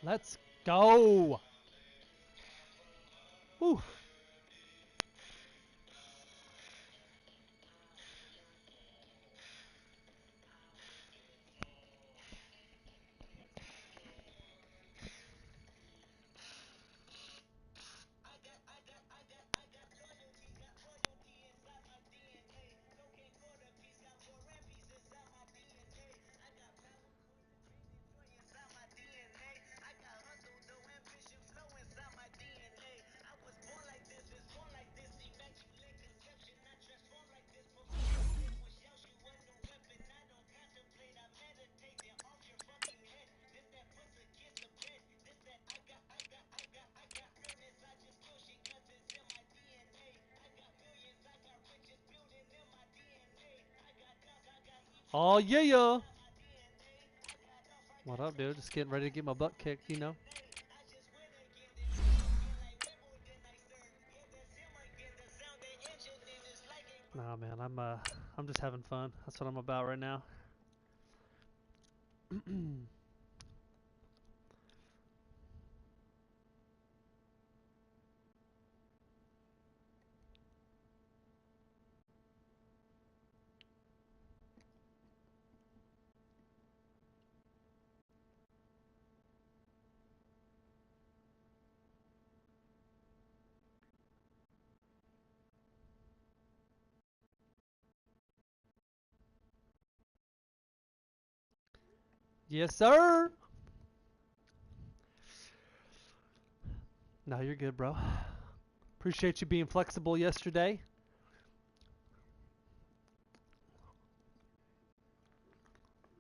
Let's go. Whew. Oh, yeah. What up, dude? Just getting ready to get my butt kicked, you know. Nah, man, I'm just having fun. That's what I'm about right now. Yes, sir. No, you're good, bro. Appreciate you being flexible yesterday.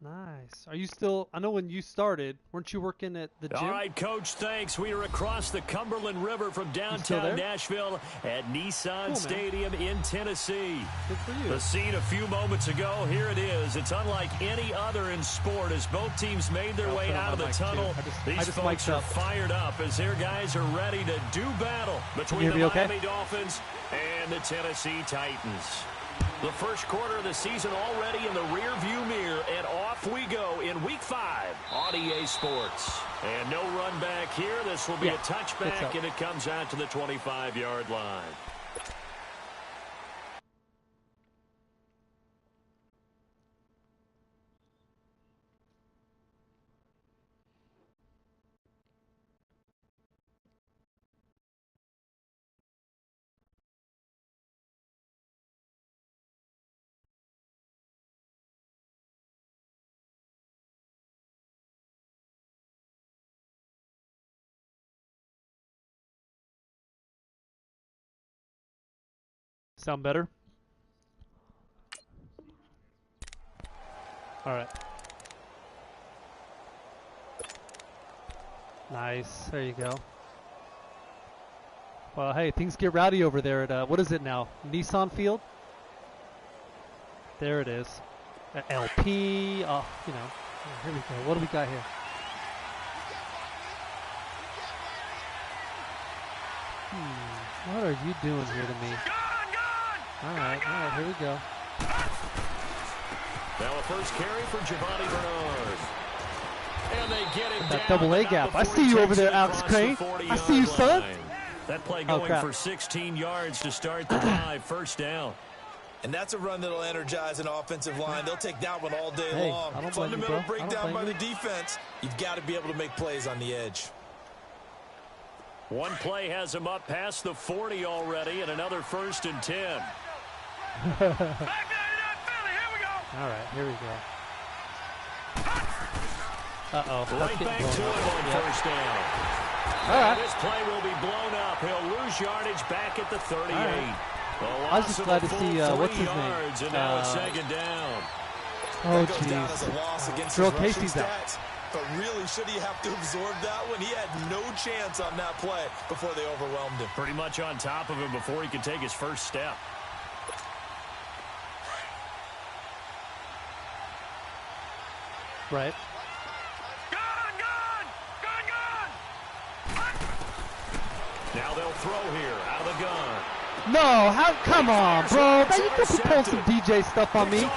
Nice. Are you still, I know when you started, weren't you working at the gym? All right, Coach, thanks. We are across the Cumberland River from downtown Nashville at Nissan Stadium in Tennessee. Good for you. The scene a few moments ago, here it is. It's unlike any other in sport as both teams made their way out of the tunnel. These folks are fired up as their guys are ready to do battle between the Miami Dolphins and the Tennessee Titans. The first quarter of the season already in the rear-view mirror, and off we go in Week 5 on EA Sports. And no run back here. This will be a touchback, and it comes out to the 25-yard line. Sound better? All right. Nice. There you go. Well, hey, things get rowdy over there at, what is it now? Nissan Field? There it is. LP. Oh, you know. Here we go. What do we got here? What are you doing here to me? All right, here we go. Now a first carry for Giovanni Bernard. And they get him that double A gap. I see you over there, Alex Crane. I see you, son. That play going for 16 yards to start the drive, first down. And that's a run that'll energize an offensive line. They'll take that one all day long. Fundamental breakdown by the defense. You've got to be able to make plays on the edge. One play has him up past the 40 already, and another 1st and 10. All right, here we go. Right back to him on first down. All right. This play will be blown up. He'll lose yardage back at the 38. I was just glad to see what's his name. And now it's second down. Oh, jeez. Drill Casey's out. But really, should he have to absorb that one? He had no chance on that play before they overwhelmed him. Pretty much on top of him before he could take his first step. Right. Now they'll throw here out of the gun. No, come on, bro. You could pull some DJ stuff on me.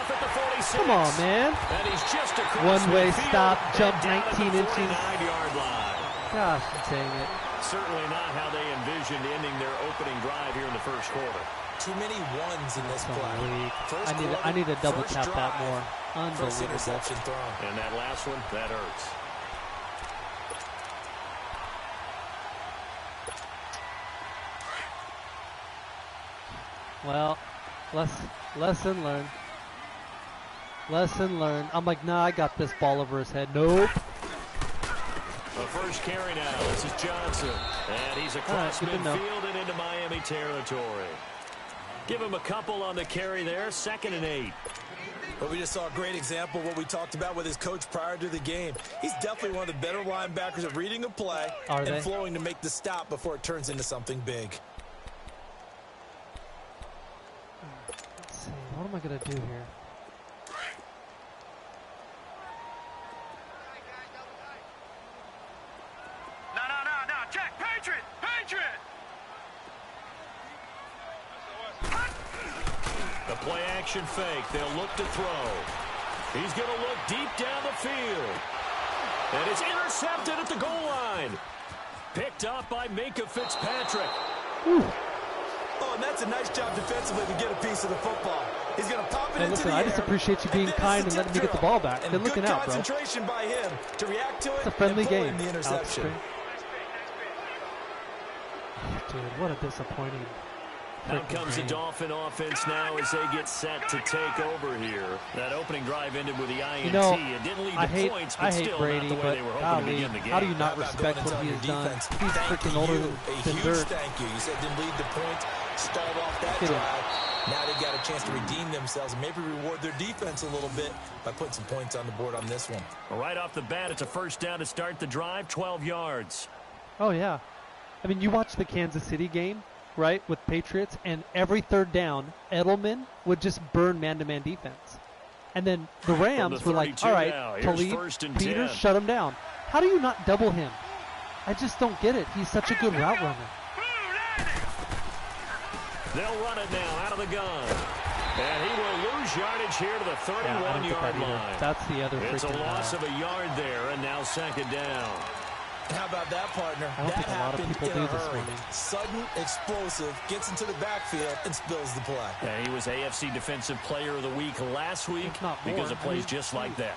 Come on, man. And he's just one-way stop, jump 19 inches. 49-yard line. Gosh, dang it. Certainly not how they envisioned ending their opening drive here in the first quarter. Too many ones in this play. I need to double tap that more. Unbelievable. First interception thrown. And that last one, that hurts. Well, lesson learned. Lesson learned. I'm like, nah, I got this ball over his head. Nope. The first carry now. This is Johnson. And he's across midfield and into Miami territory. Give him a couple on the carry there. 2nd and 8. But we just saw a great example of what we talked about with his coach prior to the game. He's definitely one of the better linebackers at reading a play and flowing to make the stop before it turns into something big. Let's see. What am I going to do here? No. Check. Patriot. The play action fake. They'll look to throw. He's going to look deep down the field. And it's intercepted at the goal line. Picked up by Minkah Fitzpatrick. Whew. Oh, and that's a nice job defensively to get a piece of the football. He's going to pop it into the air. I just appreciate you being kind and letting me get the ball back. Good looking out, bro. Concentration by him to react to it. It's a friendly game. The interception. Dude, what a disappointing. Out comes the Dolphin offense now as they get set to take over here. That opening drive ended with the INT. You know, it didn't lead to points, but still Brady, not the way they were hoping to begin the game. How do you not respect what he has done? He's freaking older than dirt. Thank you. You said didn't lead to points, stalled off that drive. Now they've got a chance to redeem themselves and maybe reward their defense a little bit by putting some points on the board on this one. Well, right off the bat, it's a first down to start the drive, 12 yards. Oh, yeah. I mean, you watch the Kansas City game, right, with Patriots, and every 3rd down, Edelman would just burn man-to-man defense. And then the Rams were like, all right, Talib, Peters, shut him down. How do you not double him? I just don't get it. He's such a good route runner. They'll run it now out of the gun. And he will lose yardage here to the 31-yard line. That's the other It's a loss of a yard there, and now 2nd down. How about that, partner? I don't think a lot of people do this morning. Sudden, explosive, gets into the backfield and spills the play. Yeah, he was AFC Defensive Player of the Week last week because of plays just like that.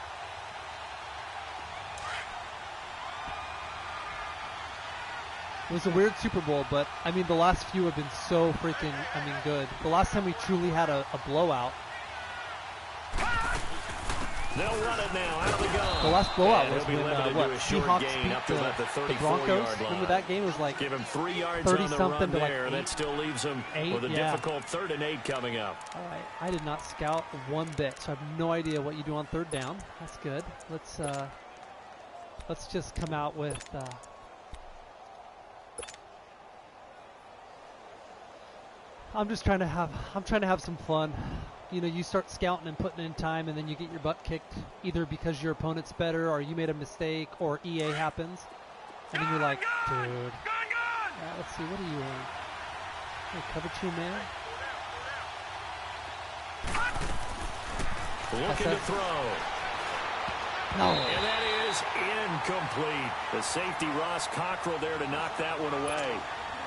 It was a weird Super Bowl, but, I mean, the last few have been so freaking, good. The last time we truly had a blowout. They'll run it now out of the gun. The last blowout was when, Seahawks beat the Broncos. Remember that game? It was like give him 3 yards 30-something to like 8. That still leaves him with a difficult 3rd and 8 coming up. All right, I did not scout one bit, so I have no idea what you do on 3rd down. That's good. Let's just come out with. I'm trying to have some fun. You know, you start scouting and putting in time, and then you get your butt kicked either because your opponent's better or you made a mistake or EA happens. And then you're like, dude. Let's see, what are you in? Hey, cover 2 man? Looking to throw. No. And that is incomplete. The safety, Ross Cockrell, there to knock that one away.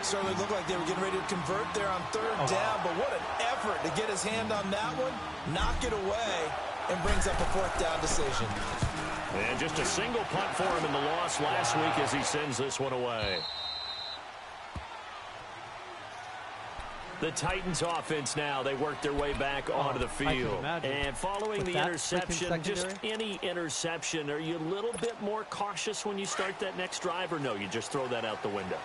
Certainly looked like they were getting ready to convert there on 3rd down, but what an effort to get his hand on that one, knock it away, and brings up a 4th down decision. And just a single punt for him in the loss last week as he sends this one away. The Titans offense now, they work their way back onto the field. And following the interception, just any interception, are you a little bit more cautious when you start that next drive, or no, you just throw that out the window?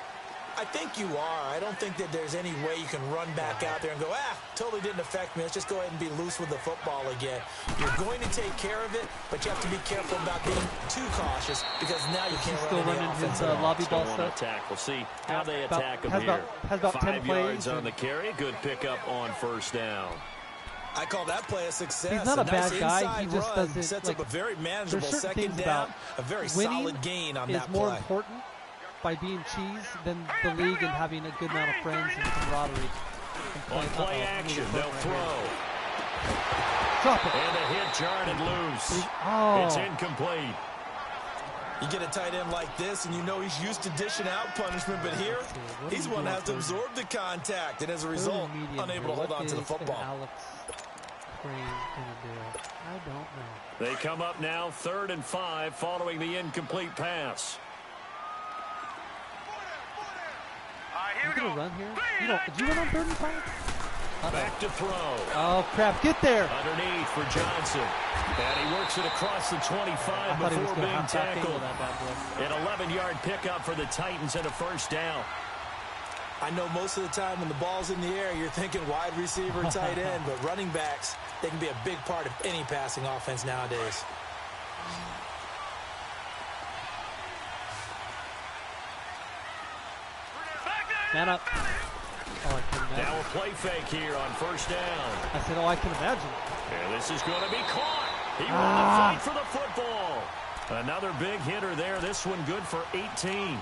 I think you are. I don't think that there's any way you can run back out there and go, totally didn't affect me. Let's just go ahead and be loose with the football again. You're going to take care of it, but you have to be careful about being too cautious because now you can't run any offense at all. Lobby ball stuff. Attack. We'll see how they attack him here. Has about 5 yards on the carry. Good pickup on 1st down. I call that play a success. He's not a bad guy. He just doesn't. Sets up a very manageable 2nd down. A very solid gain on that play. Is more important by being cheese than the league and having a good amount of friends and camaraderie. On play action, they'll throw. Drop it. And the hit jarred and loose. Oh. It's incomplete. You get a tight end like this, and you know he's used to dishing out punishment, but here, he's one that has to absorb the contact, and as a result, unable to hold on to the football. Alex Crane gonna do? I don't know. They come up now 3rd and 5 following the incomplete pass. You gonna run here? Did you run on 3rd and 5? Back to throw. Oh, crap. Get there. Underneath for Johnson. And he works it across the 25 before being tackled. An 11-yard pickup for the Titans and a first down. I know most of the time when the ball's in the air, you're thinking wide receiver, tight end, but running backs, they can be a big part of any passing offense nowadays. Man up. Oh, I can imagine. Now a play fake here on first down. I said, oh, I can imagine. And this is going to be caught. He won the fight for the football. Another big hitter there. This one good for 18.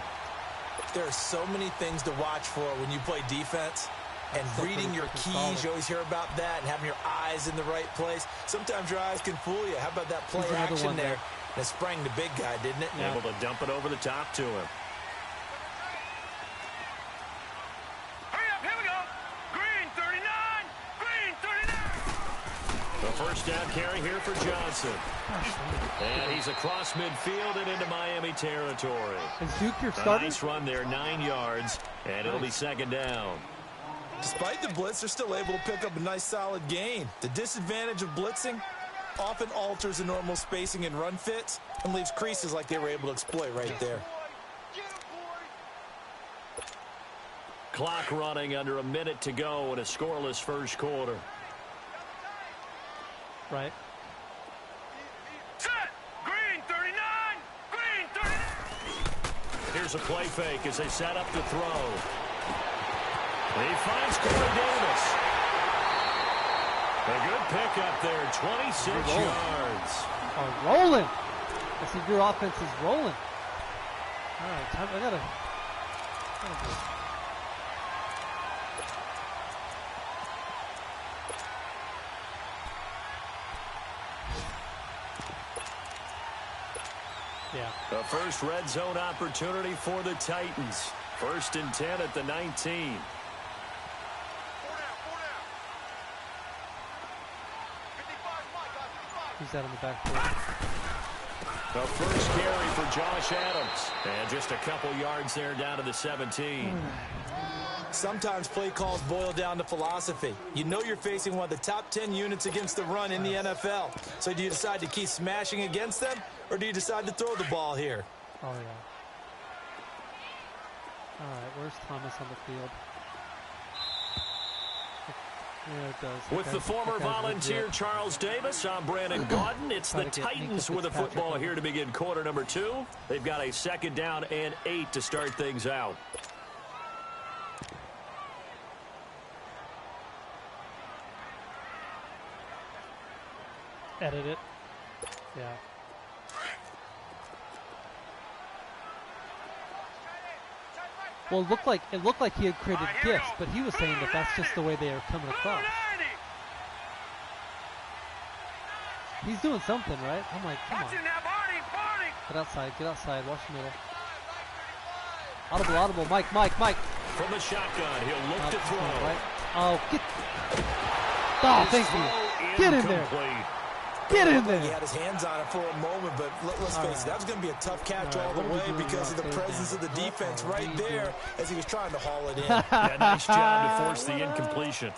There are so many things to watch for when you play defense. And reading your keys, you always hear about that, and having your eyes in the right place. Sometimes your eyes can fool you. How about that play action there? That sprang the big guy, didn't it? Yeah. Able to dump it over the top to him. First down carry here for Johnson. And he's across midfield and into Miami territory. Is Duke your starter? Nice run there, 9 yards, and it'll be second down. Despite the blitz, they're still able to pick up a nice solid gain. The disadvantage of blitzing often alters the normal spacing and run fits and leaves creases like they were able to exploit right there. Clock running under a minute to go in a scoreless first quarter. Right. Set. Green 39. Green 39. Here's a play fake as they set up to throw. He finds Corey Davis. A good pickup there, 26 yards. Oh, rolling. I see your offense is rolling. All right, I gotta Yeah. The first red zone opportunity for the Titans. 1st and 10 at the 19. Who's that on the backboard? The first carry for Josh Adams. And just a couple yards there down to the 17. Sometimes play calls boil down to philosophy. You know you're facing one of the top 10 units against the run in the NFL. So do you decide to keep smashing against them, or do you decide to throw the ball here? Oh, yeah. All right, where's Thomas on the field? Yeah, it does. With the former Volunteer Charles Davis, I'm Brandon Gaudin. It's the Titans with the football here to begin quarter number 2. They've got a second down and 8 to start things out. Edit it. Yeah. Well, it looked like he had created gifts, but he was saying that that's just the way they are coming across. He's doing something, right? I'm like, come on. Get outside, watch the middle. Audible, Mike. From the shotgun, he'll look to throw. Right? Oh, thank you. Get in there. Get in there. He had his hands on it for a moment, but let's face it, that was going to be a tough catch all the way because of the presence of the defense right there as he was trying to haul it in. Yeah, nice job to force the incompletion.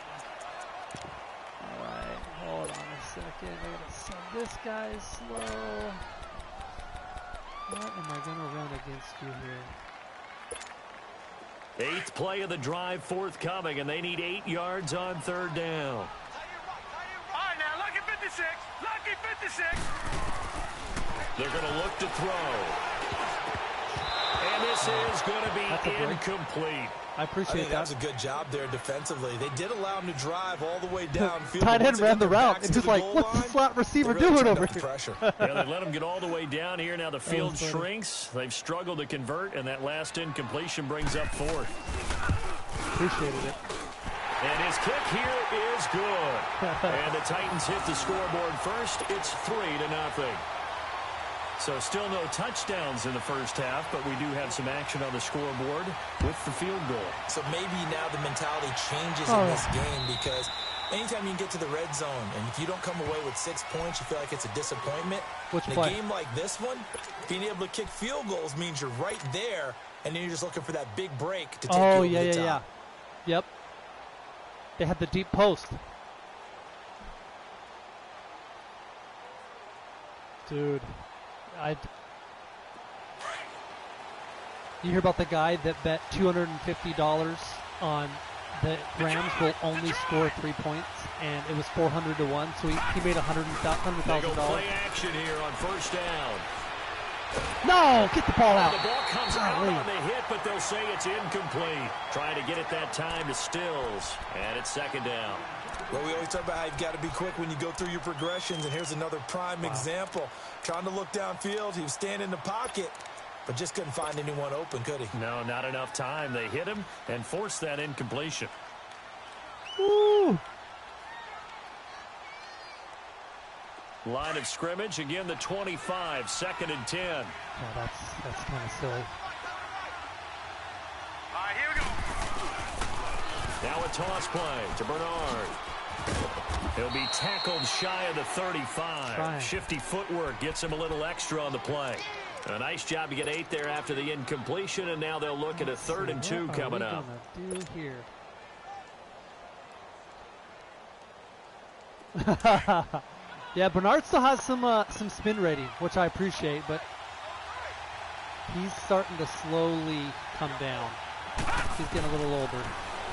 All right, hold on a second. I got to sub this guy slow. What am I going to run against you here? 8th play of the drive forthcoming, and they need 8 yards on 3rd down. All right, now, lucky 56. Lucky 56. They're going to look to throw. And this is going to be incomplete. I appreciate that. That's a good job there defensively. They did allow him to drive all the way downfield. Tight end ran the route. It's just like, what's the slot receiver doing over here? Yeah, they let him get all the way down here. Now the field shrinks. They've struggled to convert, and that last incompletion brings up 4th. Appreciated it. And his kick here is good. And the Titans hit the scoreboard first. It's 3-0. So still no touchdowns in the first half, but we do have some action on the scoreboard with the field goal. So maybe now the mentality changes in this game, because anytime you can get to the red zone, and if you don't come away with 6 points, you feel like it's a disappointment. In a game like this one, being able to kick field goals means you're right there, and then you're just looking for that big break to take you over the top. Yep. They had the deep post. Dude. You hear about the guy that bet $250 on the Rams will only score 3 points, and it was 400 to 1, so he made $100,000. They go play action here on first down. No, get the ball out. The ball comes out on the hit, but they'll say it's incomplete. Trying to get it that time to Stills, and it's second down. Well, we always talk about how you've got to be quick when you go through your progressions, and here's another prime example. Trying to look downfield, he was standing in the pocket, but just couldn't find anyone open, could he? No, not enough time. They hit him and forced that incompletion. Woo! Line of scrimmage, again the 25, 2nd and 10. Yeah, that's kind of silly. All right, here we go. Now a toss play to Bernard. He'll be tackled shy of the 35. Shifty footwork gets him a little extra on the play. A nice job to get 8 there after the incompletion, and now they'll look at a 3rd and 2 coming up. What are we gonna do here? Yeah, Bernard still has some spin rating, which I appreciate, but he's starting to slowly come down. He's getting a little older.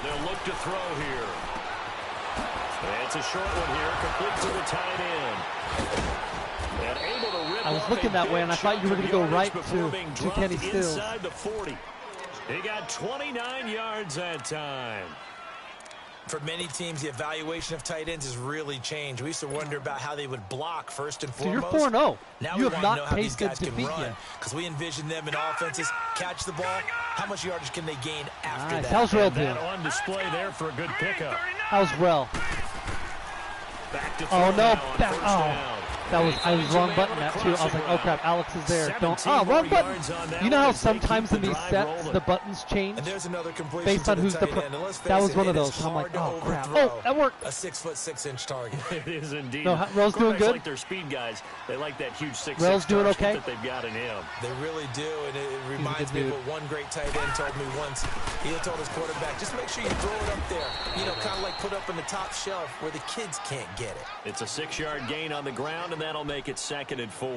They'll look to throw here. It's a short one here, complete to the tight end. And able to rip. I was looking that way, and I thought you were going to go right to Kenny Stills. Inside the 40. He got 29 yards that time. For many teams, the evaluation of tight ends has really changed. We used to wonder about how they would block first and foremost. So you're 4-0. Now you we have want to know not how these tasted guys can defeat run, yet. because we envision them in offenses catch the ball. How much yardage can they gain after that? How's Rel doing? On display there for a good pickup. How's Rel? Back to oh no! I was wrong button that too. I was like, oh crap, Alex is there. Wrong button. You know how sometimes in these sets the buttons change based on who's the that was one of those. I'm like, oh crap. Oh, that worked. A 6'6" target. It is indeed. No, Rel's doing good. Like their speed guys, they like that huge 6'6" Rel's doing okay. that they've got in him. They really do, and it reminds me of what one great tight end told me once. He told his quarterback, just make sure you throw it up there. You know, kind of like put up in the top shelf where the kids can't get it. It's a 6-yard gain on the ground, and that'll make it 2nd and 4.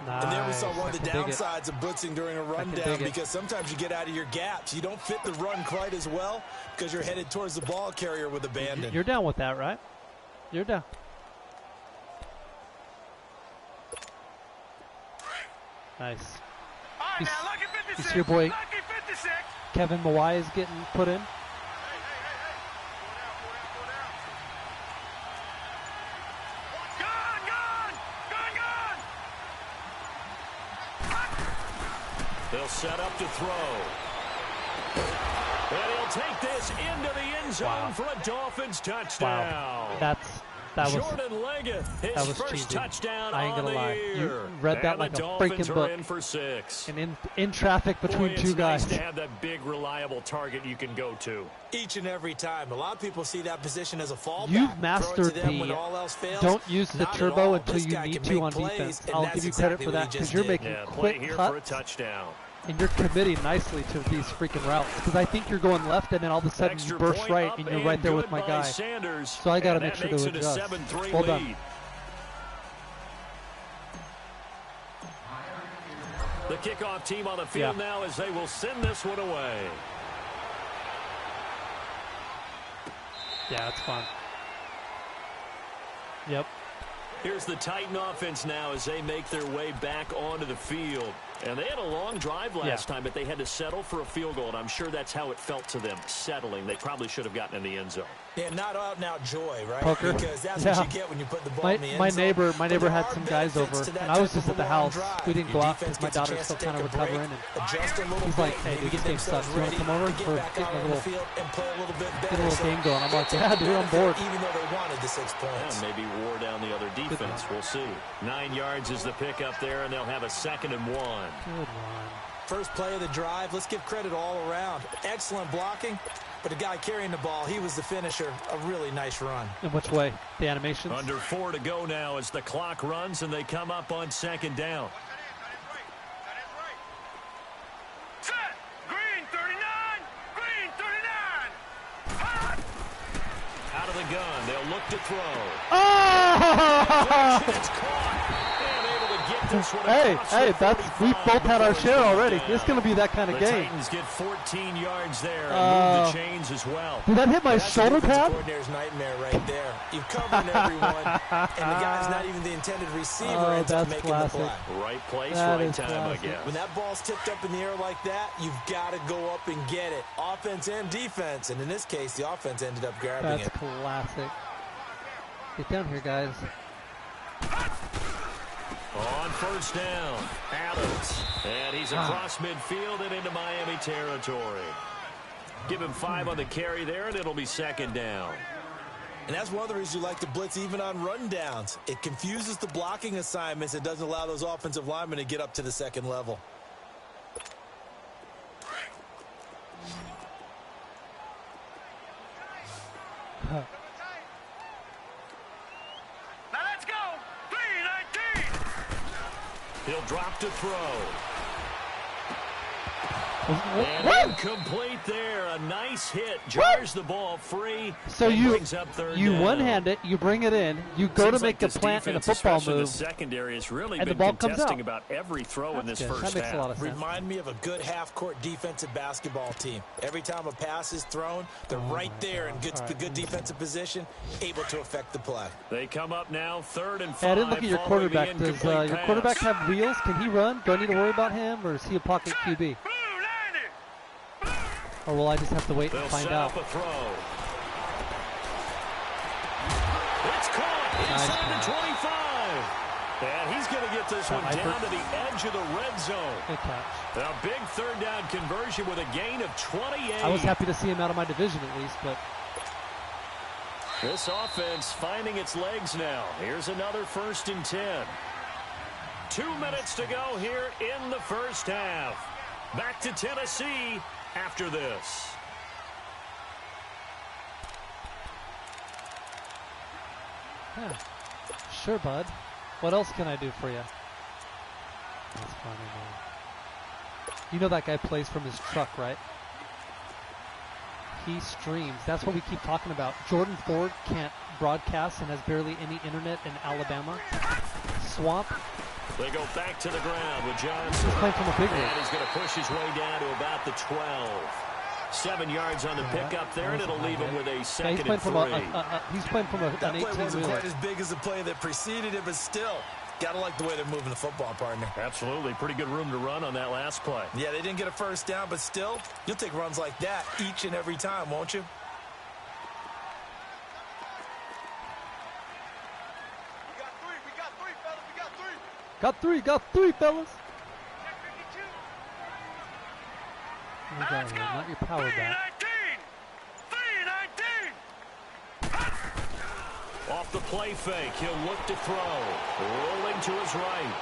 Nice. And there we saw one of the downsides of blitzing during a rundown, because sometimes you get out of your gaps. You don't fit the run quite as well because you're headed towards the ball carrier with abandon. You're down with that, right? You're down. Nice. You see your boy Kevin Mawai is getting put in. They'll set up to throw. And he'll take this into the end zone for a Dolphins touchdown. Wow. That was Jordan Leggett, his first cheesy. touchdown I ain't gonna on the lie. year. You read that and like the a Dolphins freaking book. Are in for 6. And in traffic between two guys. It's nice to have that big, reliable target you can go to. Each and every time. A lot of people see that position as a fallback. You've mastered when all else fails. Don't use the turbo until you need to on defense. I'll give you credit for that, because you're making quick cuts. For a touchdown. And you're committing nicely to these freaking routes, because I think you're going left, and then all of a sudden you burst right, and you're right there with my guy. Sanders, so I got to make sure to adjust. Well done. The kickoff team on the field now, as they will send this one away. Yeah, it's fun. Yep. Here's the Titan offense now as they make their way back onto the field. And they had a long drive last time, but they had to settle for a field goal, and I'm sure that's how it felt to them, settling. They probably should have gotten in the end zone. Yeah, not out and out joy, right? Poker. Because that's what you get when you put the ball in the end zone. My neighbor had But some guys over, and I was just at the house. We didn't go out because my daughter's still kind of recovering. And he's like, "Hey, dude, this game sucks. You want to come over for getting a little game going?" I'm like, "Yeah, dude, I'm bored." Even though they wanted the 6 points. Yeah, maybe wore down the other defense. We'll see. 9 yards is the pickup there, and they'll have a 2nd and 1. Good one. First play of the drive. Let's give credit all around. Excellent blocking. But the guy carrying the ball, he was the finisher. A really nice run. In which way? The animations? Under 4 to go now as the clock runs and they come up on 2nd down. Set. Green 39. Green 39. Hot. Out of the gun. They'll look to throw. Oh! It's caught. And able to get this one. Hey, we've both had our share already. It's going to be that kind of the game. Titans get 14 yards there and move the chains as well. Did that hit my shoulder pad? Coordinator's nightmare right there. You've covered everyone, and the guy's not even the intended receiver ends up making the play. Right place, that right time, classic. I guess. When that ball's tipped up in the air like that, you've got to go up and get it. Offense and defense, and in this case, the offense ended up grabbing That's classic. Get down here, guys. On 1st down, Adams. And he's across midfield and into Miami territory. Give him 5 on the carry there, and it'll be 2nd down. And that's one of the reasons you like to blitz even on rundowns. It confuses the blocking assignments. It doesn't allow those offensive linemen to get up to the 2nd level. Now let's go. 319. He'll drop to throw. What? And incomplete there. A nice hit. Jars the ball free. So you one-hand it, you bring it in, you go to make a plant in a football move, the secondary has really and been the ball comes out. about every throw in this good. first That makes half. a lot of sense. Remind me of a good half-court defensive basketball team. Every time a pass is thrown, they're right there in good defensive position, able to affect the play. They come up now, 3rd and 5. Hey, I didn't look at your quarterback. Does your quarterback have wheels? Can he run? Do I need to worry about him, or is he a pocket QB? Or will I just have to wait and find out? Up a throw. It's caught inside the 25. And he's going to get this one down to the edge of the red zone. Good catch. A big 3rd down conversion with a gain of 28. I was happy to see him out of my division at least, but this offense finding its legs now. Here's another 1st and 10. 2 minutes to go here in the first half. Back to Tennessee after this. yeah. Sure, bud. What else can I do for you? That's funny, man. You know that guy plays from his truck, right? He streams. That's what we keep talking about. Jordan Ford can't broadcast and has barely any internet in Alabama. Swamp. They go back to the ground with Johnson. He's playing from a big league. And he's going to push his way down to about the 12. 7 yards on the pickup there, and it'll leave him with a 2nd and 3. He's playing from an 18-wheeler. That play wasn't quite as big as the play that preceded it, but still, gotta like the way they're moving the football, partner. Absolutely. Pretty good room to run on that last play. Yeah, they didn't get a 1st down, but still, you'll take runs like that each and every time, won't you? Got three, fellas. What do we got here? Not your power back. 319. Off the play fake, he'll look to throw. Rolling to his right.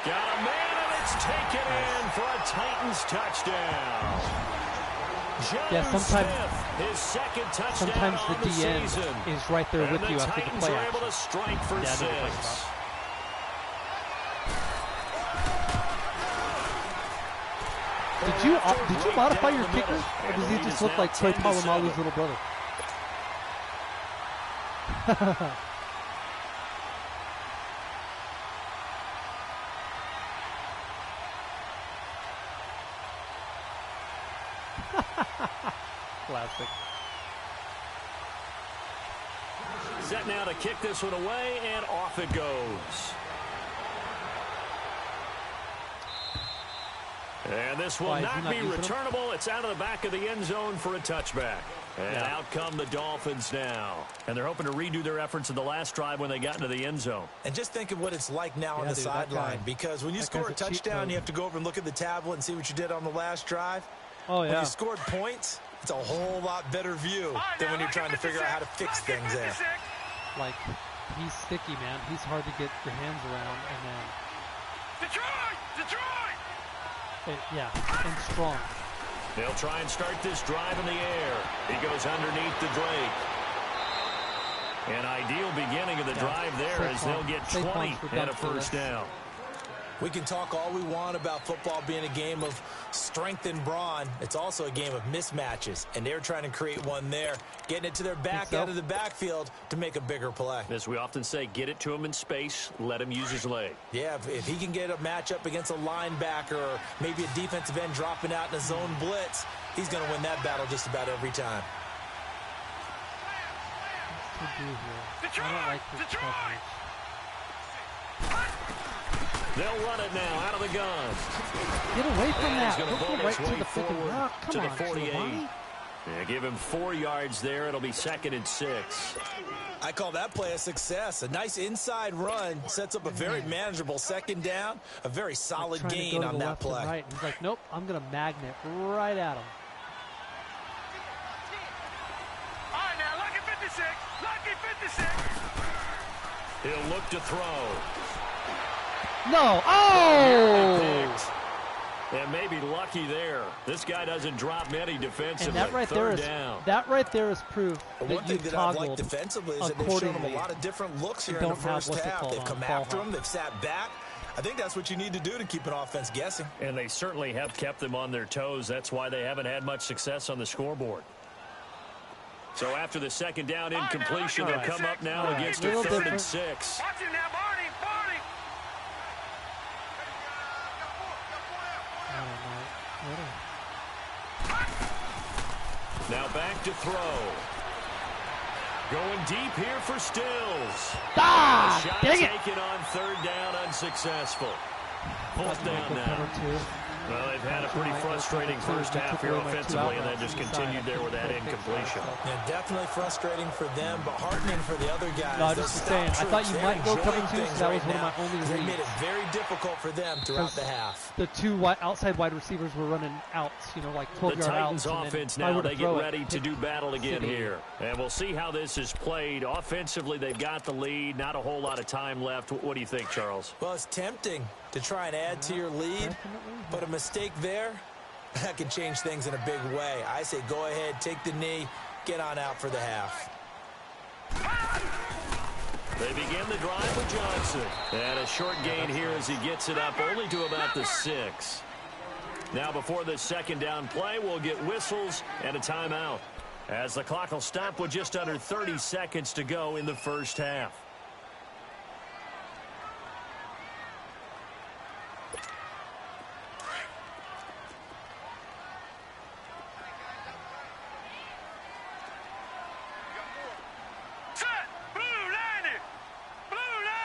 Got a man, and it's taken in for a Titans touchdown. Yeah, sometimes his 2nd touchdown the DN is right there with you after the play action. Able to strike for 6. Did you modify your kicker, or does he just look like Troy Polamalu's little brother? Classic. Set now to kick this one away, and off it goes. And this will not be returnable. It's out of the back of the end zone for a touchback. And out come the Dolphins now. And they're hoping to redo their efforts in the last drive when they got into the end zone. And just think of what it's like now on the sideline. Because when you score a touchdown, you have to go over and look at the tablet and see what you did on the last drive. Oh, yeah. When you scored points, it's a whole lot better view than when you're trying to figure out how to fix things there. Like, he's sticky, man. He's hard to get your hands around. And then... and strong. They'll try and start this drive in the air. He goes underneath the Drake. An ideal beginning of the drive there as they'll get 20 and a first down. We can talk all we want about football being a game of strength and brawn. It's also a game of mismatches, and they're trying to create one there, getting it to their back out of the backfield to make a bigger play. As we often say, get it to him in space, let him use his leg. Yeah, if he can get a matchup against a linebacker or maybe a defensive end dropping out in a zone blitz, he's going to win that battle just about every time. What's to do here? I don't like this coverage. They'll run it now out of the gun. Get away from that. He's going to right to the freaking rock. Come to the on, 48. Giovanni. Yeah, give him 4 yards there. It'll be 2nd and 6. I call that play a success. A nice inside run sets up a very manageable second down. A very solid gain on that play. Right. He's like, nope, I'm going to magnet right at him. All right, now, lucky 56. Lucky 56. He'll look to throw. No. Oh! And maybe lucky there. This guy doesn't drop many defensively. And that right there is proof that one thing that I've liked defensively is that they've shown him a lot of different looks here in the first half. They've come after him. They've sat back. I think that's what you need to do to keep an offense guessing. And they certainly have kept them on their toes. That's why they haven't had much success on the scoreboard. So after the second down incompletion, they'll come up now against a 3rd and 6. Watch him now, Barney. Now back to throw. Going deep here for Stills. Shot taken on 3rd down, unsuccessful. 4th down now. Well, they've had a pretty frustrating first half here offensively, and then just continued there with that incompletion. Yeah, definitely frustrating for them, but heartening for the other guys. No, just saying, I thought you might go cover 2, so that was one of my only reads. They made it very difficult for them throughout the half. The 2 outside wide receivers were running outs, like 12-yard outs. The Titans offense now, they get ready to do battle again here. And we'll see how this is played. Offensively, they've got the lead. Not a whole lot of time left. What do you think, Charles? Well, it's tempting to try and add to your lead, but a mistake there, that can change things in a big way. I say go ahead, take the knee, get on out for the half. They begin the drive with Johnson. And a short gain here as he gets it up only to about the 6. Now before the second down play, we'll get whistles and a timeout, as the clock will stop with just under 30 seconds to go in the first half.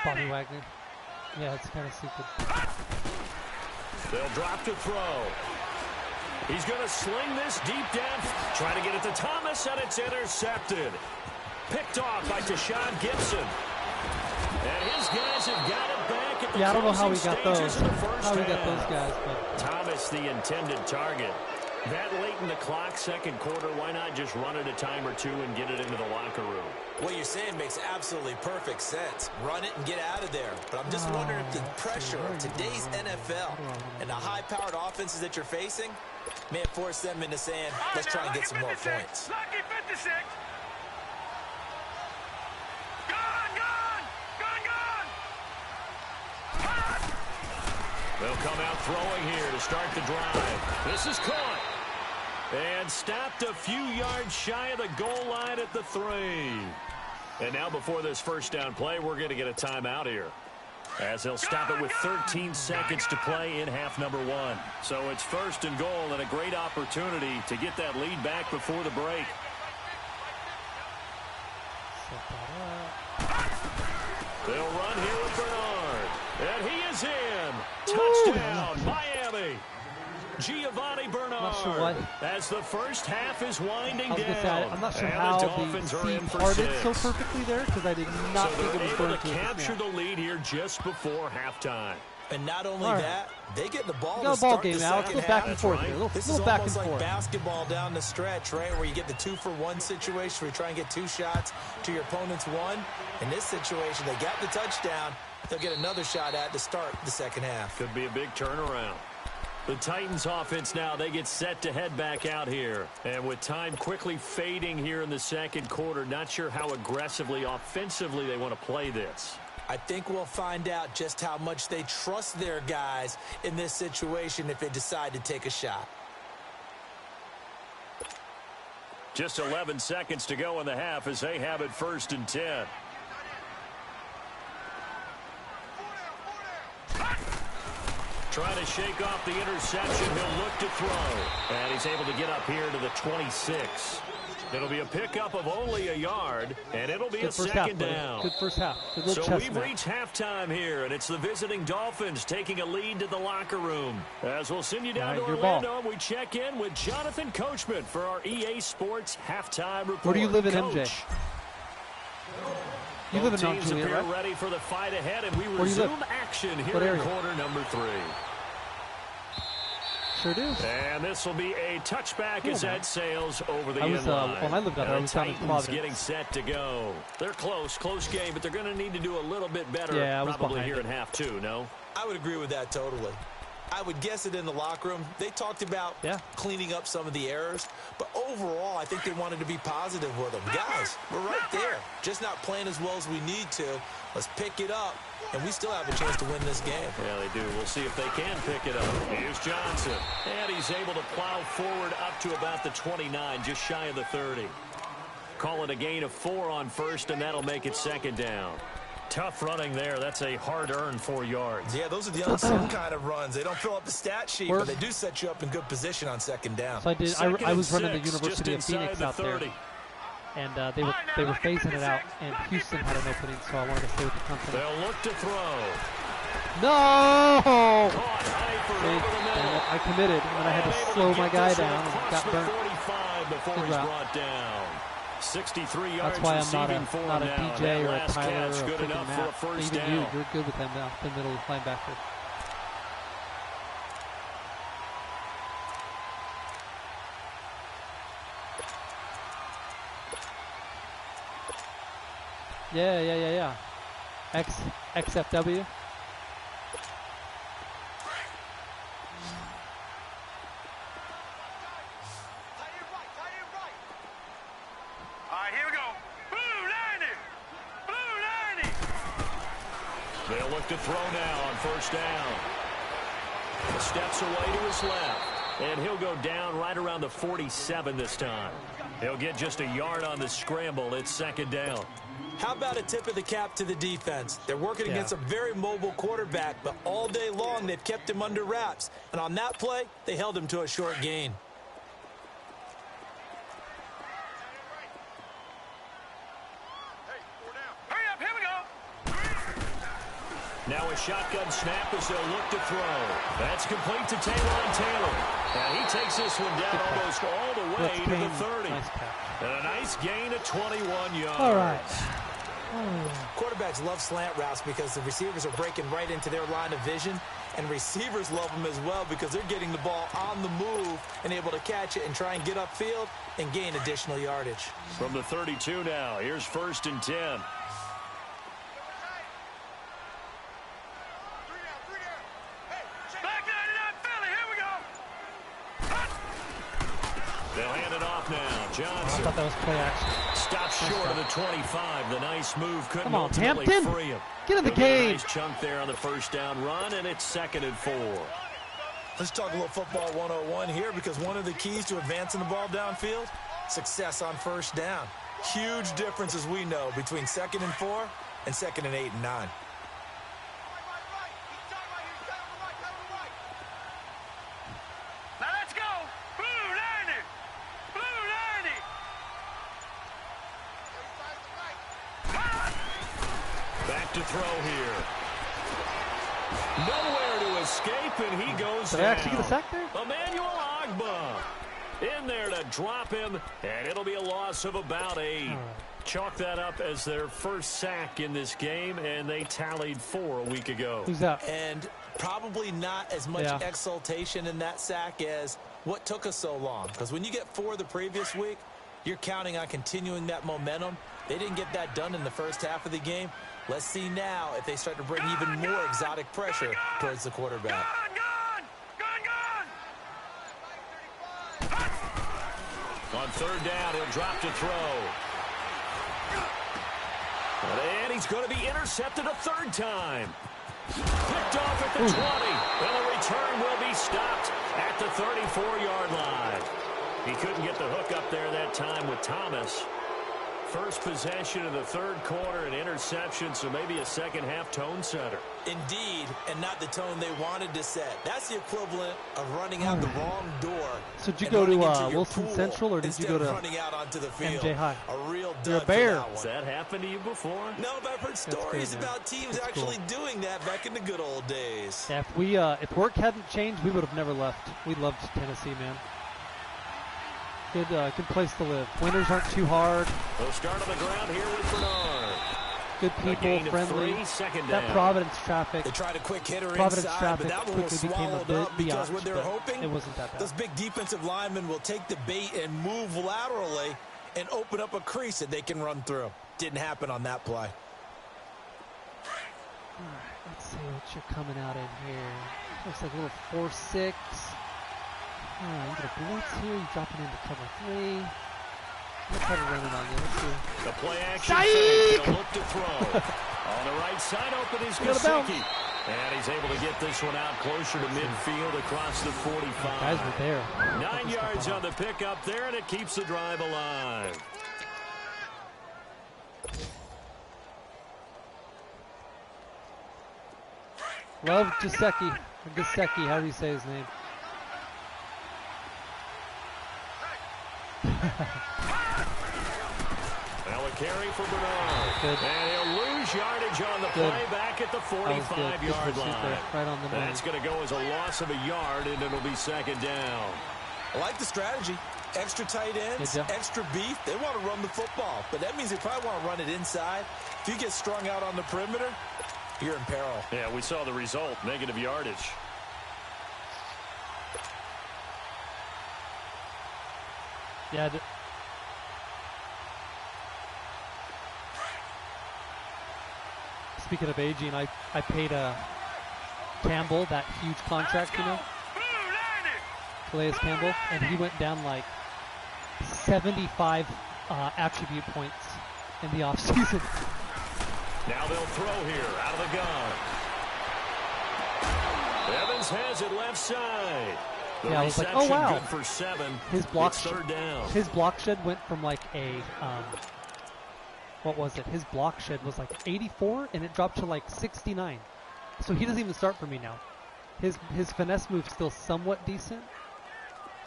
Bobby Wagner. Yeah, it's kind of stupid. They'll drop to throw. He's going to sling this deep down. Try to get it to Thomas, and it's intercepted. Picked off by Tashawn Gibson. And his guys have got it back at the I don't know how he got those. How he got those guys, but Thomas, the intended target. That late in the clock, second quarter, why not just run it a time or two and get it into the locker room? What you're saying makes absolutely perfect sense. Run it and get out of there. But I'm just wondering if the pressure of today's NFL and the high-powered offenses that you're facing may have forced them into saying, let's try and get some more points. Lucky 56. They'll come out throwing here to start the drive. This is caught. And stopped a few yards shy of the goal line at the 3. And now before this first down play, we're going to get a timeout here, as they'll stop it with 13 seconds to play in half number 1. So it's 1st and goal, and a great opportunity to get that lead back before the break. They'll run here with Bernard. And he is in. Touchdown, Miami. Giovanni Bernard. I'm not sure what. As the first half is winding down. Say, I'm not sure how the seam parted so perfectly there because I did not think it was going to capture the lead here just before halftime. And not only that, they get the ball to start the second half. Let's go back and forth here. This is almost like basketball down the stretch, right, where you get the 2-for-1 situation where you try and get 2 shots to your opponent's 1. In this situation, they got the touchdown. They'll get another shot at to start the second half. Could be a big turnaround. The Titans offense now, they get set to head back out here. And with time quickly fading here in the second quarter, not sure how aggressively, offensively they want to play this. I think we'll find out just how much they trust their guys in this situation if they decide to take a shot. Just 11 seconds to go in the half as they have it 1st and 10. Trying to shake off the interception. He'll look to throw. And he's able to get up here to the 26. It'll be a pickup of only a yard, and it'll be a second down. Good first half. So we've reached halftime here, and it's the visiting Dolphins taking a lead to the locker room. As we'll send you down to Orlando, we check in with Jonathan Coachman for our EA Sports halftime report. Where do you live in, MJ? You live in Mount Juliet, right? Ready for the fight ahead, and we resume action here in quarter number 3. Sure do. And this will be a touchback as that sails over the end line. When I lived out there, I was down in Providence. Getting set to go. They're close game, but they're going to need to do a little bit better probably here in half 2, no? I would agree with that totally. I would guess it in the locker room. They talked about cleaning up some of the errors, but overall, I think they wanted to be positive with them. Guys, we're right there. Just not playing as well as we need to. Let's pick it up, and we still have a chance to win this game. Yeah, they do. We'll see if they can pick it up. Here's Johnson, and he's able to plow forward up to about the 29, just shy of the 30. Call it a gain of 4 on first, and that'll make it second down. Tough running there. That's a hard-earned 4 yards. Yeah, those are the unsung kind of runs. They don't fill up the stat sheet, but they do set you up in good position on second down. So I was running the University of Phoenix out there, and they were phasing it out, and Houston had an opening, so I wanted to stay with the company. They'll look to throw. No! Caught I committed, and then I had to slow my guy down and got burnt. 45 before he's brought down. 63 yards. That's why I'm not a DJ or a Tyler or a freaking Matt. Even you're good with them now, the middle linebacker. Yeah. XFW. They'll look to throw now on first down. Steps away to his left, and he'll go down right around the 47 this time. He'll get just a yard on the scramble. It's second down. How about a tip of the cap to the defense? They're working against a very mobile quarterback, but all day long they've kept him under wraps. And on that play, they held him to a short gain. Now a shotgun snap as they'll look to throw. That's complete to Taylor. And he takes this one down almost all the way to the 30. And a nice gain of 21 yards. All right. Quarterbacks love slant routes because the receivers are breaking right into their line of vision. And receivers love them as well because they're getting the ball on the move and able to catch it and try and get upfield and gain additional yardage. From the 32 now, here's 1st and 10. They'll hand it off now. Johnson. I thought that was play action. Stops short of the 25. The nice move couldn't Come on, ultimately Hampton. free him. Get in the game. Nice chunk there on the first down run, and it's 2nd and 4. Let's talk a little football 101 here because one of the keys to advancing the ball downfield, success on first down. Huge difference, as we know, between 2nd and 4 and 2nd and 8 and 9. To throw here. Nowhere to escape, and he goes Did I actually get a sack there? Emmanuel Ogbah in there to drop him, and it'll be a loss of about 8. Chalk that up as their first sack in this game, and they tallied 4 a week ago. Who's that? And probably not as much exultation in that sack as what took us so long. Because when you get 4 the previous week, you're counting on continuing that momentum. They didn't get that done in the first half of the game. Let's see now if they start to bring even more exotic pressure towards the quarterback. On third down, he'll drop to throw. And he's going to be intercepted a third time. Picked off at the 20. And the return will be stopped at the 34-yard line. He couldn't get the hook up there that time with Thomas. First possession of the third quarter, an interception, so maybe a second-half tone setter. Indeed, and not the tone they wanted to set. That's the equivalent of running out the wrong door. So did you go to Wilson Central, or did you go to running out onto the field? MJ High? A real dud. You're a Bear. Has that happened to you before? No, but I've heard stories about teams actually doing that back in the good old days. Yeah, if work hadn't changed, we would have never left. We loved Tennessee, man. Good place to live. Winters aren't too hard. They'll start on the ground here with Bernard. Good people, friendly. That Providence traffic. They tried a quick hitter Providence inside, traffic but that one was swallowed up because what they're hoping, it wasn't that bad. Those big defensive linemen will take the bait and move laterally and open up a crease that they can run through. Didn't happen on that play. All right, let's see what you're coming out in here. Looks like a little 4-6. You get a blitz here. You're dropping into cover 3. Let's have it running on you. Let's see. The play action fake. He'll look to throw. On the right side, open is Gesicki. And he's able to get this one out closer to midfield across the 45. Guys were there. 9 yards on the pickup there, and it keeps the drive alive. Love Gesicki. Gesicki, how do you say his name? Now a carry for Bernard. Good. And he'll lose yardage on the play back at the 45-yard line. Right on the money. That's going to go as a loss of a yard, and it'll be second down. I like the strategy. Extra tight ends, extra beef. They want to run the football, but that means they probably want to run it inside. If you get strung out on the perimeter, you're in peril. Yeah, we saw the result, negative yardage. Yeah. Speaking of aging, I paid Campbell that huge contract, you know, Calais Campbell, and he went down like 75 attribute points in the offseason. Now they'll throw here out of the gun. Evans has it left side. Yeah, I was like, oh wow. Good for 7. His block third down. His block shed went from like a what was it? His block shed was like 84 and it dropped to like 69. So he doesn't even start for me now. His finesse move's still somewhat decent.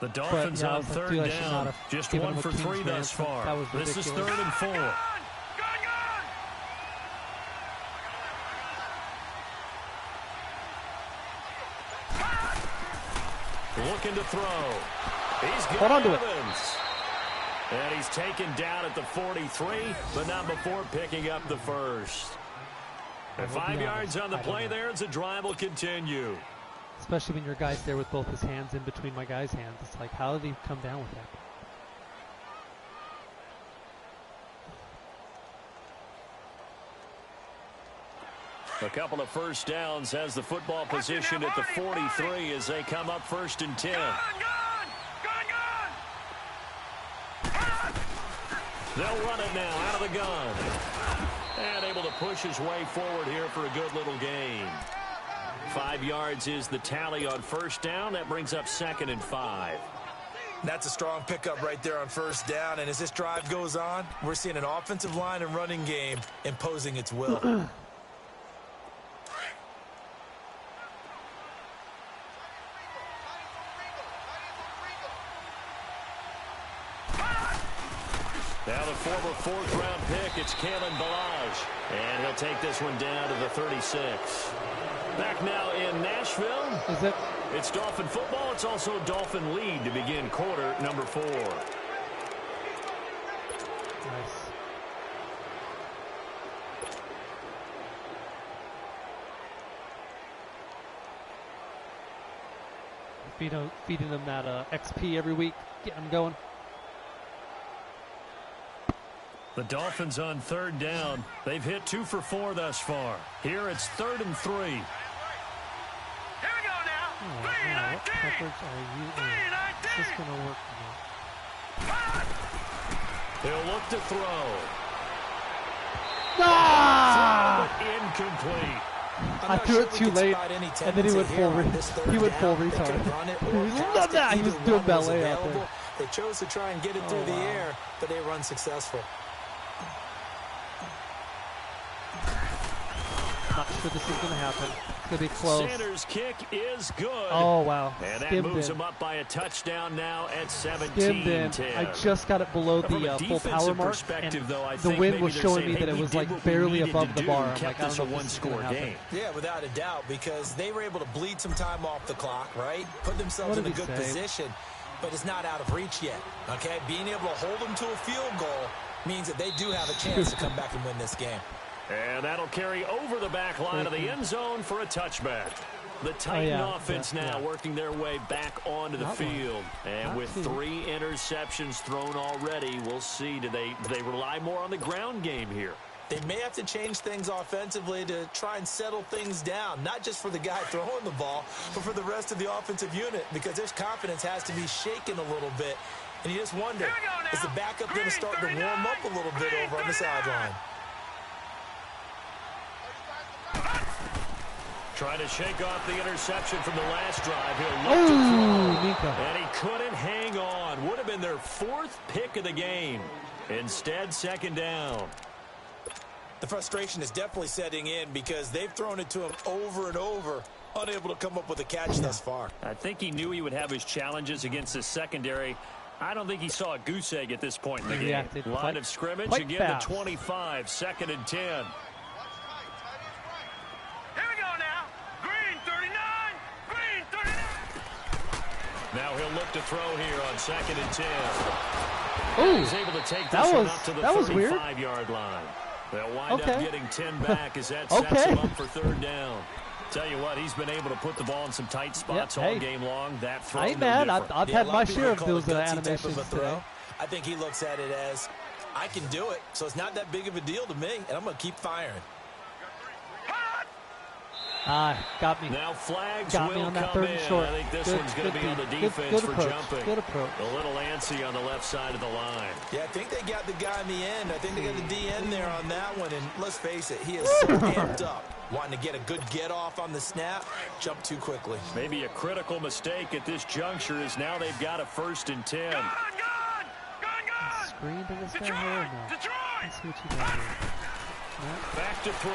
The Dolphins on third down. Just 1 for 3 thus far. This is 3rd and 4. Looking to throw. He's got Evans. And he's taken down at the 43, but not before picking up the first. And 5 yards on the play there as the drive will continue. Especially when your guy's there with both his hands in between my guy's hands. It's like, how did he come down with that? A couple of first downs has the football position at the 43 as they come up 1st and 10. They'll run it now out of the gun. And able to push his way forward here for a good little gain. 5 yards is the tally on first down. That brings up 2nd and 5. That's a strong pickup right there on first down. And as this drive goes on, we're seeing an offensive line and running game imposing its will. Now the former fourth-round pick, it's Kalen Ballage. And he'll take this one down to the 36. Back now in Nashville. Is it? It's Dolphin football. It's also Dolphin lead to begin quarter number 4. Nice. Feeding them that XP every week, getting them going. The Dolphins on third down. They've hit 2 for 4 thus far. Here it's 3rd and 3. Here we go now. Oh, what coverage are you in? Is this going to work now? He'll look to throw. Ah! Incomplete. I threw it too late, and then he went full retard. Love that. He was doing ballet out there. They chose to try and get it through the air, but they were unsuccessful. Not sure this is going to happen. It's going to be close. Sanders' kick is good. Oh, wow. And that Skimmed moves in. him up by a touchdown now at 17-10. Skimmed in. I just got it below the full power mark, and the wind was showing me that it was like barely above the bar. I'm like, I don't know if this is going to happen. Yeah, without a doubt, because they were able to bleed some time off the clock, right? Put themselves in a good position, but it's not out of reach yet, okay? Being able to hold them to a field goal means that they do have a chance to come back and win this game. And that'll carry over the back line of the end zone for a touchback. The Titan offense now working their way back onto the field. And with 3 interceptions thrown already, we'll see, do they rely more on the ground game here? They may have to change things offensively to try and settle things down, not just for the guy throwing the ball, but for the rest of the offensive unit, because their confidence has to be shaken a little bit. And you just wonder, is the backup going to start to warm up a little bit over on the sideline? Trying to shake off the interception from the last drive. He'll look to throw. And he couldn't hang on. Would have been their 4th pick of the game. Instead, 2nd down. The frustration is definitely setting in because they've thrown it to him over and over, unable to come up with a catch thus far. I think he knew he would have his challenges against the secondary. I don't think he saw a goose egg at this point in the game. Line of scrimmage, again to 25, 2nd and 10. Now he'll look to throw here on 2nd and 10. He's able to take this one up to the 35-yard line. They'll wind up getting 10 back as that sets him up for 3rd down. Tell you what, he's been able to put the ball in some tight spots all game long. That throw, I ain't mad. I've had my share of those animations today. I think he looks at it as, I can do it, so it's not that big of a deal to me, and I'm going to keep firing. Got me. Now flags got will me on that come 3rd and short. I think this one's going to be on the defense for jumping. Good approach. A little antsy on the left side of the line. Yeah, I think they got the guy in the end. I think they got the DN there on that one. And let's face it, he is so amped up. Wanting to get a good get off on the snap, jump too quickly. Maybe a critical mistake at this juncture is now they've got a 1st and 10. Screen to this guy here or no? Let's see what you got here. Back to throw.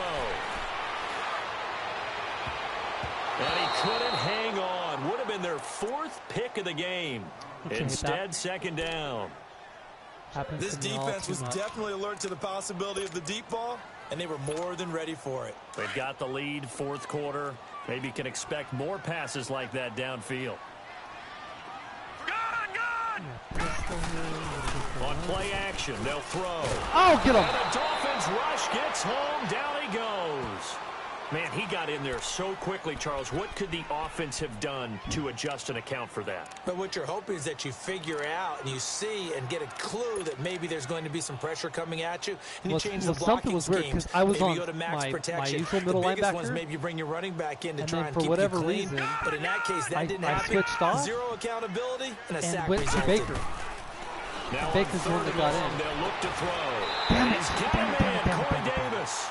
And he couldn't hang on. Would have been their 4th pick of the game. Instead, 2nd down. This defense was definitely alert to the possibility of the deep ball, and they were more than ready for it. They've got the lead, 4th quarter. Maybe can expect more passes like that downfield. On play action, they'll throw. Oh, get him. And the Dolphins rush gets home. Down he goes. Man, he got in there so quickly, Charles. What could the offense have done to adjust and account for that? But what you're hoping is that you figure out and you see and get a clue that maybe there's going to be some pressure coming at you, and you change the blocking schemes. I was maybe on go to max protection. My usual middle the biggest linebacker. Ones, maybe you bring your running back in to try and for keep whatever you clean. reason, but in that case, that didn't happen. Switched off. 0 accountability and a sack went resulted. to Baker. Now Baker's the one that got in. They'll look to throw. Damn it. He's got him in. Corey Davis.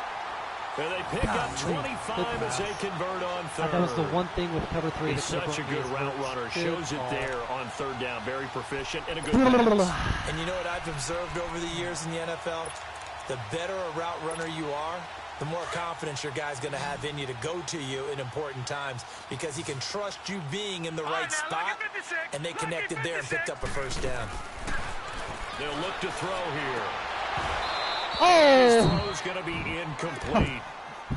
And they pick up 25 as they convert on 3rd. That was the one thing with cover 3. He's such a good route runner. Shows it there on 3rd down. Very proficient and a good pass. And you know what I've observed over the years in the NFL? The better a route runner you are, the more confidence your guy's going to have in you to go to you in important times because he can trust you being in the right spot, and they connected there and picked up a 1st down. They'll look to throw here. Oh! His throw's going to be incomplete.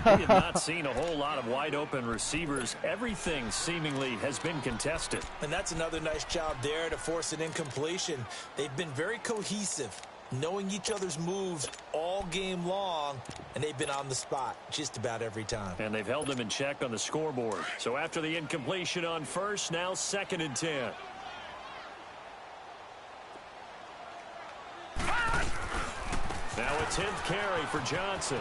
We have not seen a whole lot of wide-open receivers. Everything seemingly has been contested. And that's another nice job there to force an incompletion. They've been very cohesive, knowing each other's moves all game long, and they've been on the spot just about every time. And they've held them in check on the scoreboard. So after the incompletion on first, now 2nd and 10. Now a 10th carry for Johnson.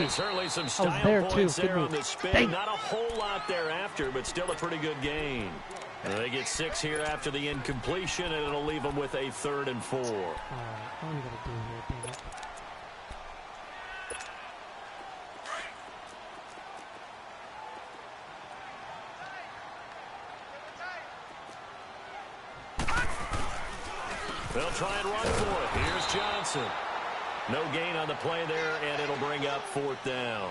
Certainly some style points there on the spin. Not a whole lot thereafter, but still a pretty good gain. And they get 6 here after the incompletion, and it'll leave them with a 3rd and 4. All right, what are we going to do here, damn it? They'll try and run for it. Here's Johnson. No gain on the play there, and it'll bring up 4th down.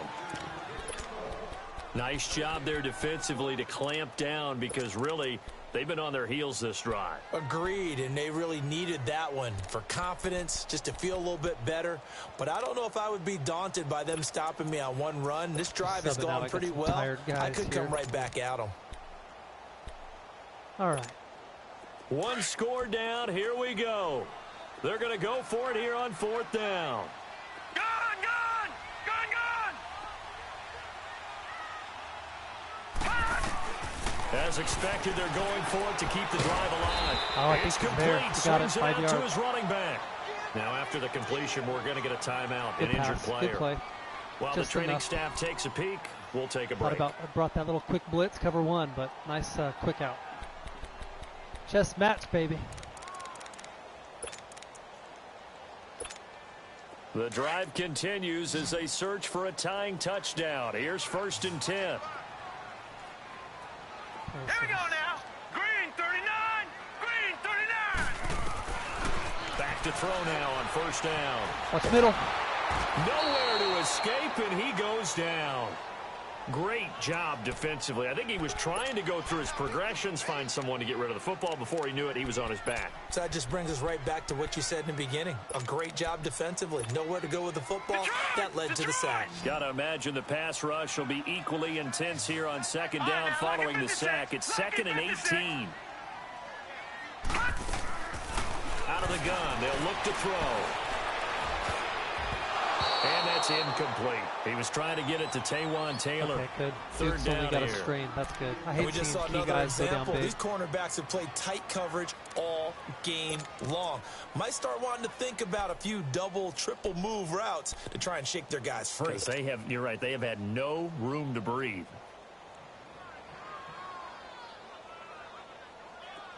Nice job there defensively to clamp down because really they've been on their heels this drive. Agreed, and they really needed that one for confidence, just to feel a little bit better. But I don't know if I would be daunted by them stopping me on one run. This drive has gone pretty well. I could come right back at them. All right. 1 score down. Here we go. They're going to go for it here on 4th down. Gone, gone, gone, gone. As expected, they're going for it to keep the drive alive. Oh, I think complete. there. He got it, 5 yards. To his running back. Now after the completion, we're going to get a timeout. Good an pass. injured player. Good play. While Just the training enough. staff takes a peek, we'll take a break. I brought that little quick blitz, cover 1, but nice quick out. Chest match, baby. The drive continues as they search for a tying touchdown. Here's 1st and 10. Here we go now. Green 39. Green 39. Back to throw now on 1st down. Watch middle. Nowhere to escape, and he goes down. Great job defensively. I think he was trying to go through his progressions, find someone to get rid of the football. Before he knew it, he was on his back. So that just brings us right back to what you said in the beginning. A great job defensively. Nowhere to go with the football. That led to the sack. Got to imagine the pass rush will be equally intense here on 2nd down following the sack. It's 2nd and 18. Out of the gun. They'll look to throw. And that's incomplete. He was trying to get it to Taywan Taylor. Okay, good. 3rd down got here. a strain. That's good. I hate we just saw seeing another guys go down example. big. These cornerbacks have played tight coverage all game long. Might start wanting to think about a few double, triple move routes to try and shake their guys free. They have, you're right, they have had no room to breathe.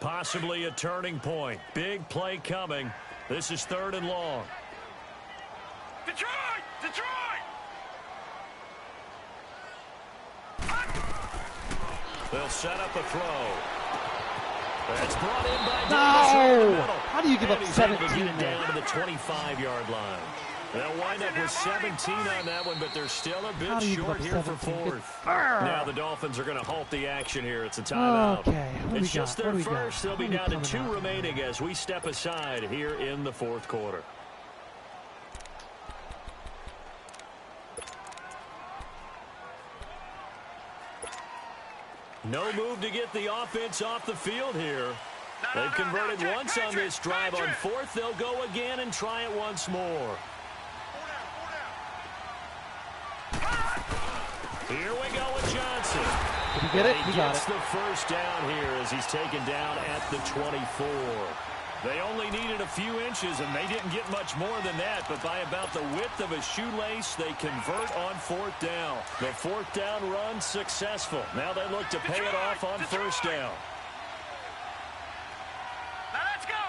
Possibly a turning point. Big play coming. This is 3rd and long. Detroit! Detroit! They'll set up a throw. That's brought in by No! How do you give up and he's 17 able to get it there? down to the 25-yard line. They'll wind up with 17 on that one, but they're still a bit short here for 4th. Now the Dolphins are going to halt the action here. It's a timeout. Okay, what It's just their What do we first. got? They'll be down to 2 out? remaining as we step aside here in the 4th quarter. No move to get the offense off the field here. They've converted once on this drive. On 4th, they'll go again and try it once more. Here we go with Johnson. Did he get it? He got gets it. the first down here as he's taken down at the 24. They only needed a few inches, and they didn't get much more than that. But by about the width of a shoelace, they convert on 4th down. The 4th down run successful. Now they look to pay it off on 1st down. Now let's go.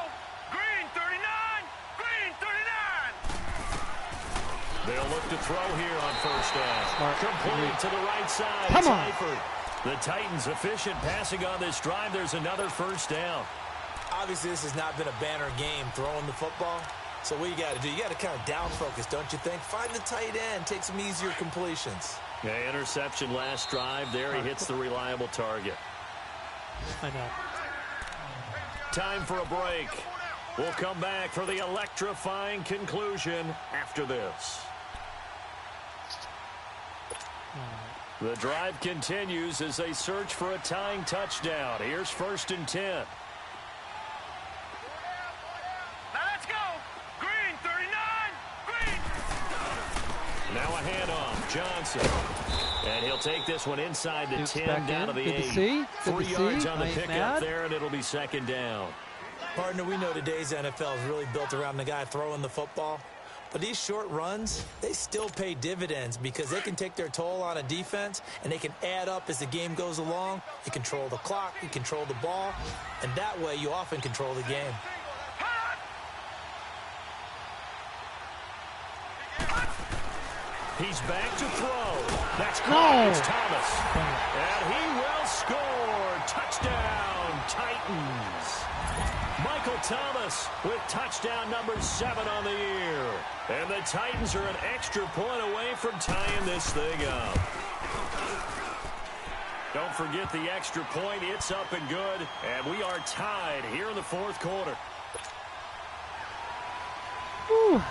Green 39. Green 39. They'll look to throw here on 1st down. Smart. Complete to the right side. Come It's on. Eifert. The Titans efficient passing on this drive. There's another 1st down. Obviously, this has not been a banner game throwing the football. So what you got to do, you got to kind of down focus, don't you think? Find the tight end, take some easier completions. Yeah, interception last drive. There he hits the reliable target. I know. time for a break. We'll come back for the electrifying conclusion after this. The drive continues as they search for a tying touchdown. Here's 1st and 10. Now let's go. Green 39. Green. Now a handoff. Johnson. And he'll take this one inside the 10 down to the 8. 3 yards on the pickup there, and it'll be 2nd down. Partner, we know today's NFL is really built around the guy throwing the football. But these short runs, they still pay dividends because they can take their toll on a defense, and they can add up as the game goes along. You control the clock, you control the ball, and that way you often control the game. He's back to throw. That's Clarence Thomas. And he will score. Touchdown, Titans. Michael Thomas with touchdown number 7 on the year. And the Titans are an extra point away from tying this thing up. Don't forget the extra point. It's up and good. And we are tied here in the 4th quarter. Whew.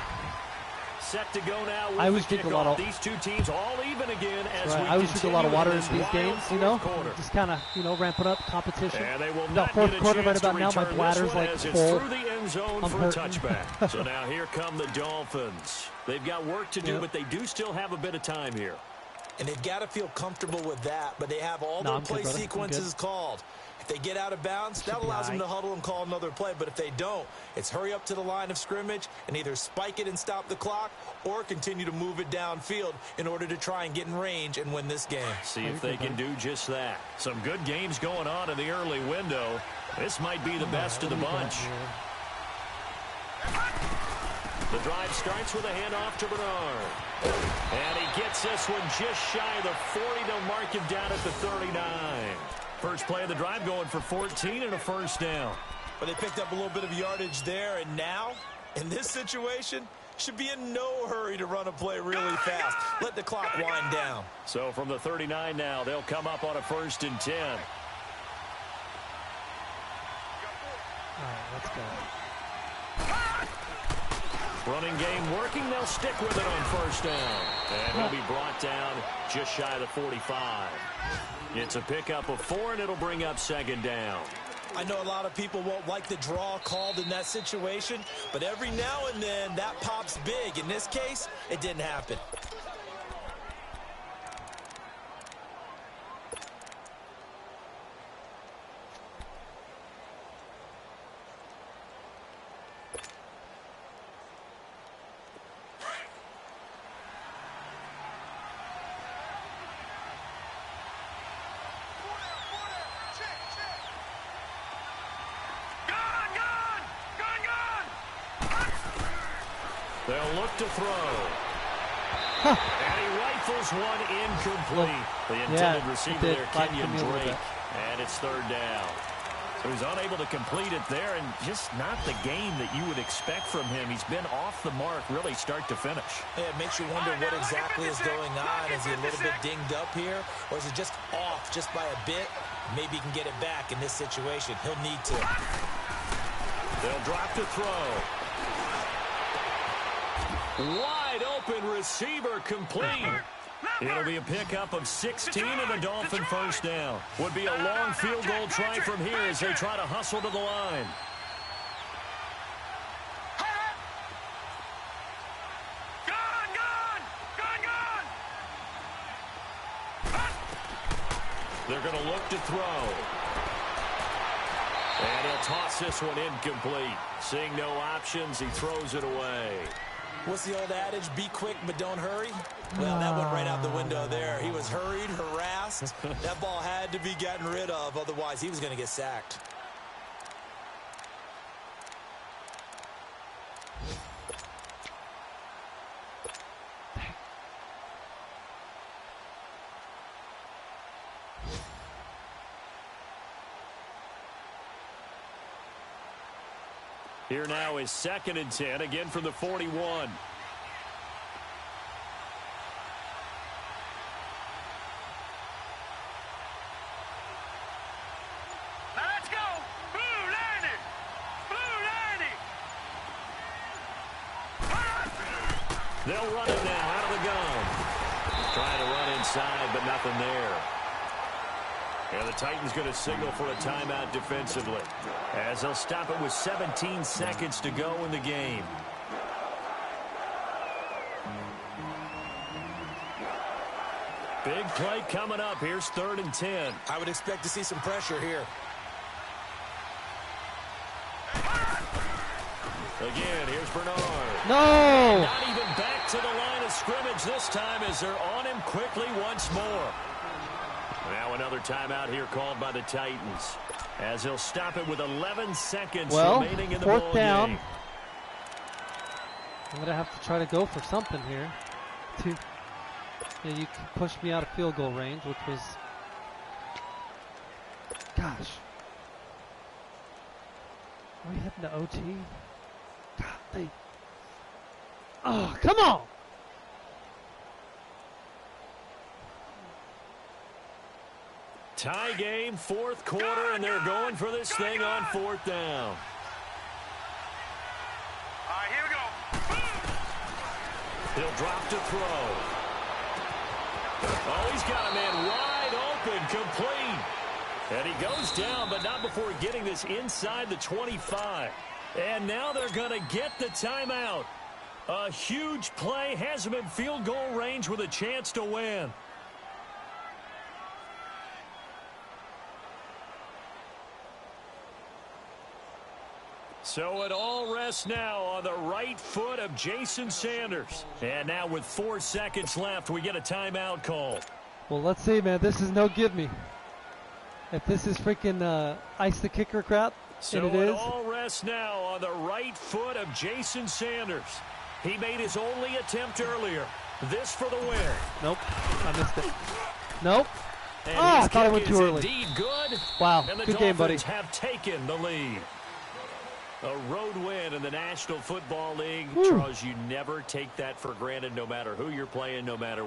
Set to go now with I always drink a lot of these two teams all even again as we I always drink a lot of water in these games, you know, just kind of, ramping up competition. And they will not not get a quarter right about now, my bladder's like full. Through the end zone for a touchback. So now here come the Dolphins. They've got work to do, but they do still have a bit of time here. And they've got to feel comfortable with that, but they have all their play sequences called. If they get out of bounds, that allows them to huddle and call another play. But if they don't, it's hurry up to the line of scrimmage and either spike it and stop the clock or continue to move it downfield in order to try and get in range and win this game. See if they can do just that. Some good games going on in the early window. This might be the best of the bunch. The drive starts with a handoff to Bernard. And he gets this one just shy of the 40 to mark him down at the 39. First play of the drive going for 14 and a 1st down. But they picked up a little bit of yardage there, and now, in this situation, should be in no hurry to run a play really fast. Let the clock wind down. So from the 39 now, they'll come up on a 1st and 10. All right, let's go. Running game working. They'll stick with it on 1st down. And he'll be brought down just shy of the 45. It's a pickup of 4, and it'll bring up 2nd down. I know a lot of people won't like the draw called in that situation, but every now and then that pops big. In this case, it didn't happen. They'll look to throw. And he rifles one incomplete. The intended receiver there, Kenyon Drake. And it's 3rd down. So he's unable to complete it there, and just not the game that you would expect from him. He's been off the mark really start to finish. Yeah, it makes you wonder what exactly is going on. Is he a little bit dinged up here, or is it just off just by a bit? Maybe he can get it back in this situation. He'll need to. They'll drop to throw. Wide open receiver complete. It'll be a pickup of 16 and a Dolphin 1st down. Would be a long field goal try from here as they try to hustle to the line. They're going to look to throw. And he'll toss this one incomplete. Seeing no options, he throws it away. What's the old adage? Be quick, but don't hurry. Well, that went right out the window there. He was hurried, harassed. That ball had to be gotten rid of. Otherwise, he was going to get sacked. Here now is 2nd and 10, again from the 41. Let's go. Blue landed. They'll run it now out of the gun. Trying to run inside, but nothing there. And the Titans going to signal for a timeout defensively, as they'll stop it with 17 seconds to go in the game. Big play coming up. Here's 3rd and 10. I would expect to see some pressure here. Again, here's Bernard. No! Not even back to the line of scrimmage this time as they're on him quickly once more. Now another timeout here called by the Titans, as they'll stop it with 11 seconds remaining in the ball game. 4th down. I'm going to have to try to go for something here. You can push me out of field goal range, which was, gosh. Are we heading to OT? God, oh, come on! Tie game, 4th quarter, and they're going for this thing on 4th down. All right, here we go. He'll drop to throw. Oh, he's got a man wide open, complete. And he goes down, but not before getting this inside the 25. And now they're going to get the timeout. A huge play, has him in field goal range with a chance to win. So it all rests now on the right foot of Jason Sanders. And now with 4 seconds left, we get a timeout call. Well, let's see, man. This is no give me. If this is freaking ice the kicker crap, so and it is. All rests now on the right foot of Jason Sanders. He made his only attempt earlier. This for the win. Nope, I missed it. Nope. And I thought I went too early. Indeed good. Wow, and the good game, buddy. Dolphins have taken the lead. A road win in the National Football League. Woo. Charles, you never take that for granted, no matter who you're playing, no matter